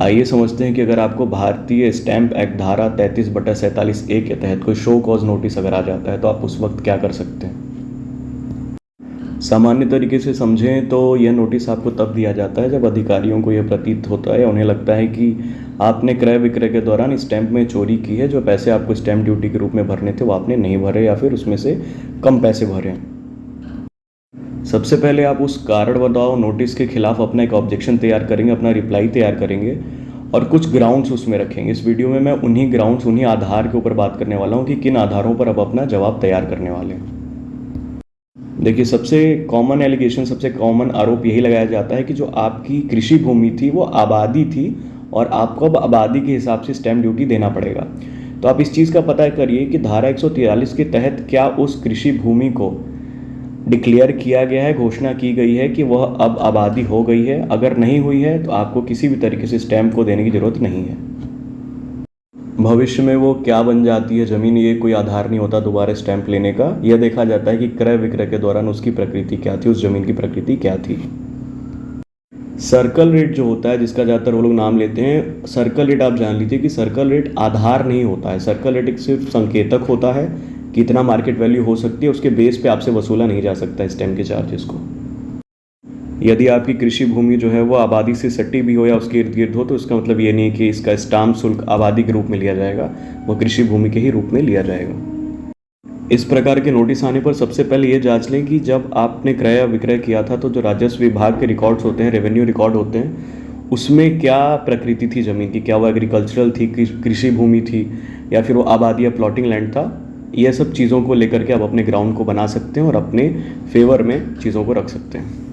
आइए समझते हैं कि अगर आपको भारतीय स्टैंप एक्ट धारा 33/47(a) के तहत कोई शो कॉज नोटिस अगर आ जाता है तो आप उस वक्त क्या कर सकते हैं। सामान्य तरीके से समझें तो यह नोटिस आपको तब दिया जाता है जब अधिकारियों को यह प्रतीत होता है, उन्हें लगता है कि आपने क्रय विक्रय के दौरान स्टैंप में चोरी की है, जो पैसे आपको स्टैंप ड्यूटी के रूप में भरने थे वो आपने नहीं भरे या फिर उसमें से कम पैसे भरे। सबसे पहले आप उस कारण बताओ नोटिस के खिलाफ अपना एक ऑब्जेक्शन तैयार करेंगे, अपना रिप्लाई तैयार करेंगे और कुछ ग्राउंड्स उसमें रखेंगे। इस वीडियो में मैं उन्हीं ग्राउंड्स, उन्हीं आधार के ऊपर बात करने वाला हूँ कि किन आधारों पर आप अपना जवाब तैयार करने वाले हैं। देखिए, सबसे कॉमन एलिगेशन, सबसे कॉमन आरोप यही लगाया जाता है कि जो आपकी कृषि भूमि थी वो आबादी थी और आपको अब आबादी के हिसाब से स्टैंप ड्यूटी देना पड़ेगा। तो आप इस चीज़ का पता करिए कि धारा 143 के तहत क्या उस कृषि भूमि को डिक्लेयर किया गया है, घोषणा की गई है कि वह अब आबादी हो गई है। अगर नहीं हुई है तो आपको किसी भी तरीके से स्टैंप को देने की ज़रूरत नहीं है। भविष्य में वो क्या बन जाती है ज़मीन, ये कोई आधार नहीं होता दोबारा स्टैंप लेने का। यह देखा जाता है कि क्रय विक्रय के दौरान उसकी प्रकृति क्या थी, उस ज़मीन की प्रकृति क्या थी। सर्कल रेट जो होता है, जिसका ज़्यादातर वो लोग नाम लेते हैं, सर्कल रेट आप जान लीजिए कि सर्कल रेट आधार नहीं होता है। सर्कल रेट एक सिर्फ संकेतक होता है कि इतना मार्केट वैल्यू हो सकती है, उसके बेस पे आपसे वसूला नहीं जा सकता स्टैंप के चार्जेस को। यदि आपकी कृषि भूमि जो है वो आबादी से सटी भी हो या उसके इर्द गिर्द हो तो इसका मतलब ये नहीं है कि इसका स्टाम्प शुल्क आबादी के रूप में लिया जाएगा, वो कृषि भूमि के ही रूप में लिया जाएगा। इस प्रकार के नोटिस आने पर सबसे पहले ये जांच लें कि जब आपने क्रय या विक्रय किया था तो जो राजस्व विभाग के रिकॉर्ड्स होते हैं, रेवेन्यू रिकॉर्ड होते हैं, उसमें क्या प्रकृति थी ज़मीन की। क्या वो एग्रीकल्चरल थी, कृषि भूमि थी, या फिर वो आबादी या प्लॉटिंग लैंड था। यह सब चीज़ों को लेकर के आप अपने ग्राउंड को बना सकते हैं और अपने फेवर में चीज़ों को रख सकते हैं।